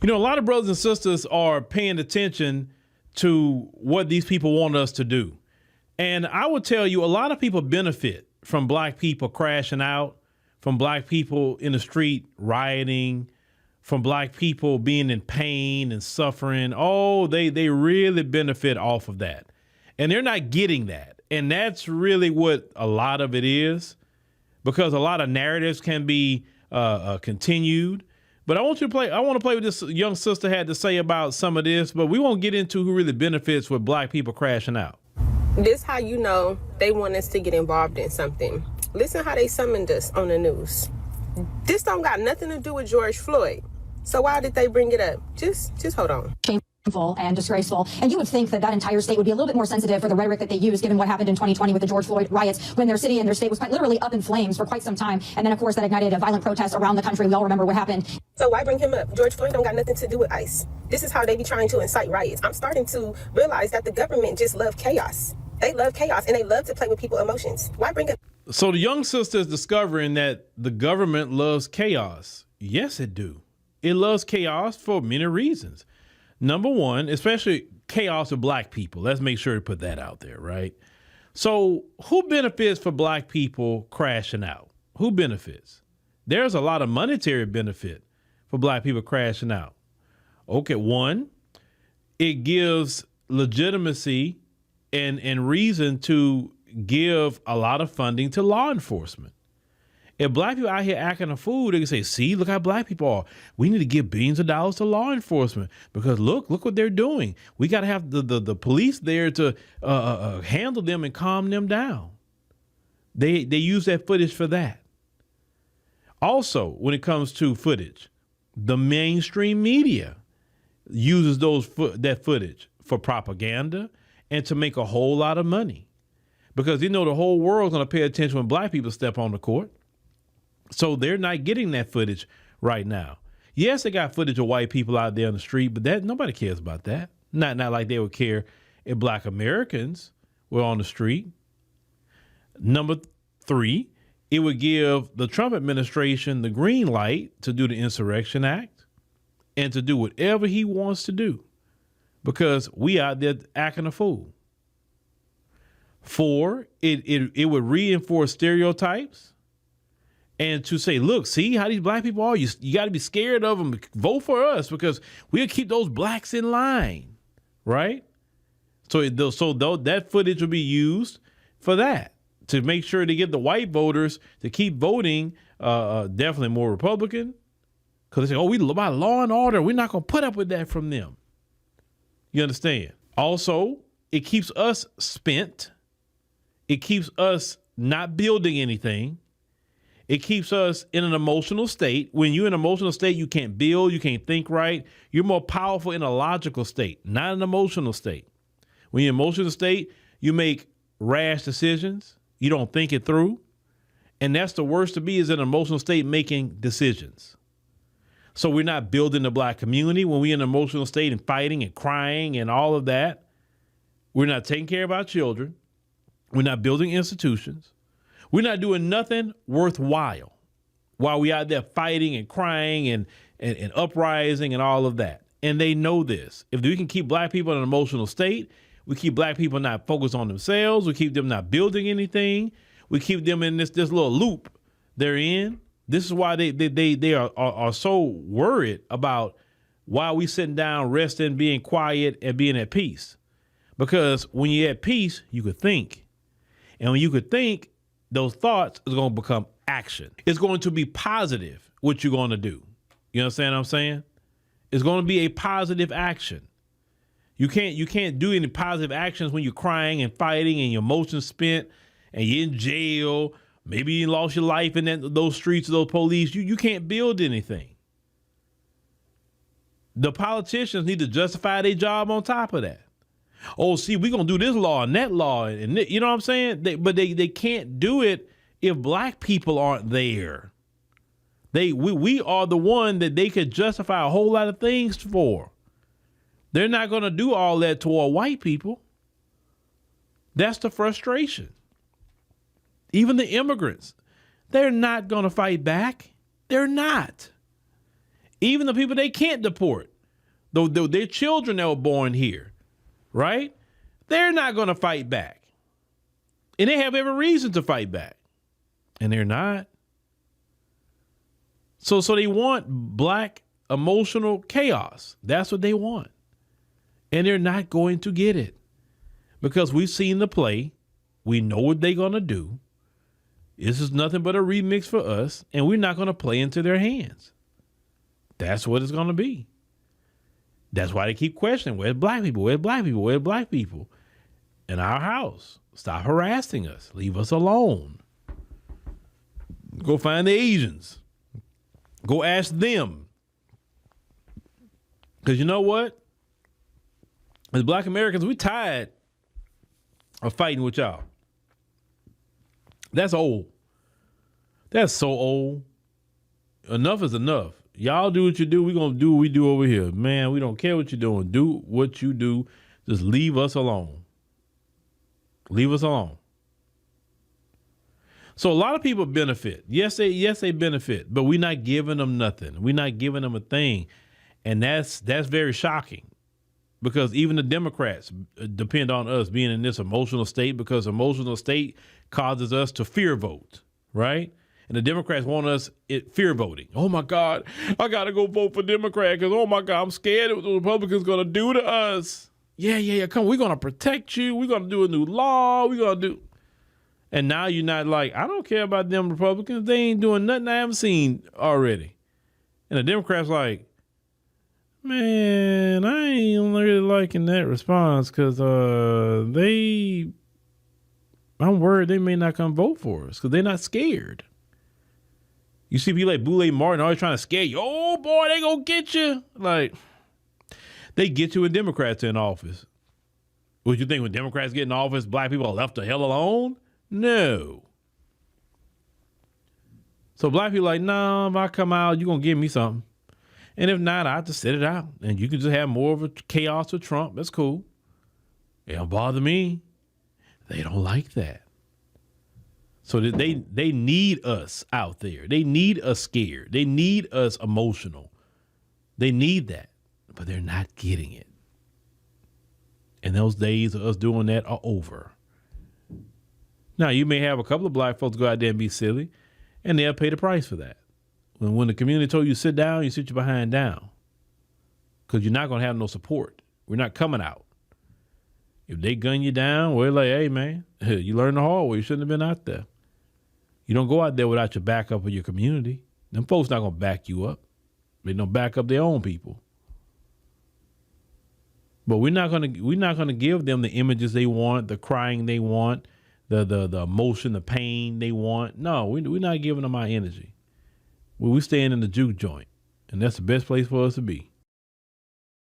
You know, a lot of brothers and sisters are paying attention to what these people want us to do. And I would tell you, a lot of people benefit from black people crashing out, from black people in the street rioting, from black people being in pain and suffering. Oh, they really benefit off of that. And they're not getting that. And that's really what a lot of it is, because a lot of narratives can be continued. But I want to play what this young sister had to say about some of this, but we won't get into who really benefits with black people crashing out. This how you know they want us to get involved in something. Listen how they summoned us on the news. This don't got nothing to do with George Floyd. So why did they bring it up? Just hold on. Shameful and disgraceful. And you would think that entire state would be a little bit more sensitive for the rhetoric that they use, given what happened in 2020 with the George Floyd riots, when their city and their state was quite literally up in flames for quite some time. And then, of course, that ignited a violent protest around the country. We all remember what happened. So why bring him up? George Floyd don't got nothing to do with ICE. This is how they be trying to incite riots. I'm starting to realize that the government just love chaos. They love chaos and they love to play with people's emotions. Why bring up? So the young sister is discovering that the government loves chaos. Yes, it do. It loves chaos for many reasons. Number one, especially chaos of black people. Let's make sure to put that out there, right? So who benefits for black people crashing out? Who benefits? There's a lot of monetary benefit for black people crashing out. Okay, one, it gives legitimacy and reason to give a lot of funding to law enforcement. If black people out here acting a fool, they can say, see, look how black people are. We need to give billions of dollars to law enforcement because look what they're doing. We got to have the police there to handle them and calm them down. They use that footage for that. Also, when it comes to footage, the mainstream media uses that footage for propaganda and to make a whole lot of money, because you know the whole world's going to pay attention when black people step on the court. So they're not getting that footage right now. Yes, they got footage of white people out there on the street, but that nobody cares about that. Not like they would care if black Americans were on the street. Number three, it would give the Trump administration the green light to do the Insurrection Act and to do whatever he wants to do, because we out there acting a fool. Four, it would reinforce stereotypes and to say, look, see how these black people are. You got to be scared of them. Vote for us because we'll keep those blacks in line, right? So that footage will be used for that, to make sure to get the white voters to keep voting definitely more Republican, because they say, oh, we about law and order. We're not going to put up with that from them. You understand? Also, it keeps us spent. It keeps us not building anything. It keeps us in an emotional state. When you're in an emotional state, you can't build, you can't think right. You're more powerful in a logical state, not an emotional state. When you're in an emotional state, you make rash decisions. You don't think it through. And that's the worst to be, is in an emotional state making decisions. So we're not building the black community when we're in an emotional state and fighting and crying and all of that. We're not taking care of our children. We're not building institutions. We're not doing nothing worthwhile while we out there fighting and crying and uprising and all of that. And they know this. If we can keep black people in an emotional state, we keep black people not focused on themselves, we keep them not building anything, we keep them in this little loop they're in. This is why they are so worried about why we sitting down, resting, being quiet, and being at peace. Because when you're at peace, you could think. And when you could think, those thoughts is going to become action. It's going to be positive, what you're going to do. You understand what I'm saying? It's going to be a positive action. You can't do any positive actions when you're crying and fighting and your emotions spent and you're in jail. Maybe you lost your life in those streets of those police. You can't build anything. The politicians need to justify their job on top of that. Oh, see, we're going to do this law and that law. And you know what I'm saying? But they can't do it if black people aren't there. We are the one that they could justify a whole lot of things for. They're not going to do all that toward white people. That's the frustration. Even the immigrants, they're not going to fight back. They're not. Even the people they can't deport, though their children that were born here, right? They're not going to fight back. And they have every reason to fight back. And they're not. So they want black emotional chaos. That's what they want. And they're not going to get it. Because we've seen the play. We know what they're going to do. This is nothing but a remix for us. And we're not going to play into their hands. That's what it's going to be. That's why they keep questioning, where's black people? Where's black people? Where's black people? In our house. Stop harassing us. Leave us alone. Go find the Asians. Go ask them. Because you know what? As black Americans, we tired of fighting with y'all. That's old. That's so old. Enough is enough. Y'all do what you do. We're going to do what we do over here. Man, we don't care what you're doing. Do what you do. Just leave us alone. Leave us alone. So a lot of people benefit. Yes, they benefit, but we're not giving them nothing. We're not giving them a thing. And that's very shocking because even the Democrats depend on us being in this emotional state because emotional state causes us to fear vote, right? And the Democrats want us fear voting. Oh, my God, I got to go vote for Democrat because, oh, my God, I'm scared of what the Republicans going to do to us. Yeah. Come on, we're going to protect you. We're going to do a new law. We're going to do. And now you're not like, I don't care about them Republicans. They ain't doing nothing I haven't seen already. And the Democrats like, man, I ain't really liking that response because I'm worried they may not come vote for us because they're not scared. You see people like Boulay Martin always trying to scare you. Oh, boy, they gonna get you. Like, they get you when Democrats are in office. What you think when Democrats get in office, black people are left the hell alone? No. So black people like, no, if I come out, you're going to give me something. And if not, I have to sit it out. And you can just have more of a chaos with Trump. That's cool. It don't bother me. They don't like that. So they need us out there. They need us scared. They need us emotional. They need that. But they're not getting it. And those days of us doing that are over. Now, you may have a couple of black folks go out there and be silly, and they'll pay the price for that. When the community told you to sit down, you sit your behind down because you're not going to have no support. We're not coming out. If they gun you down, we're like, hey, man, you learned the hard way. You shouldn't have been out there. You don't go out there without your backup of your community. Them folks not going to back you up. They don't back up their own people. But we're not going to give them the images they want, the crying they want, the emotion, the pain they want. No, we're not giving them our energy. We're staying in the juke joint, and that's the best place for us to be.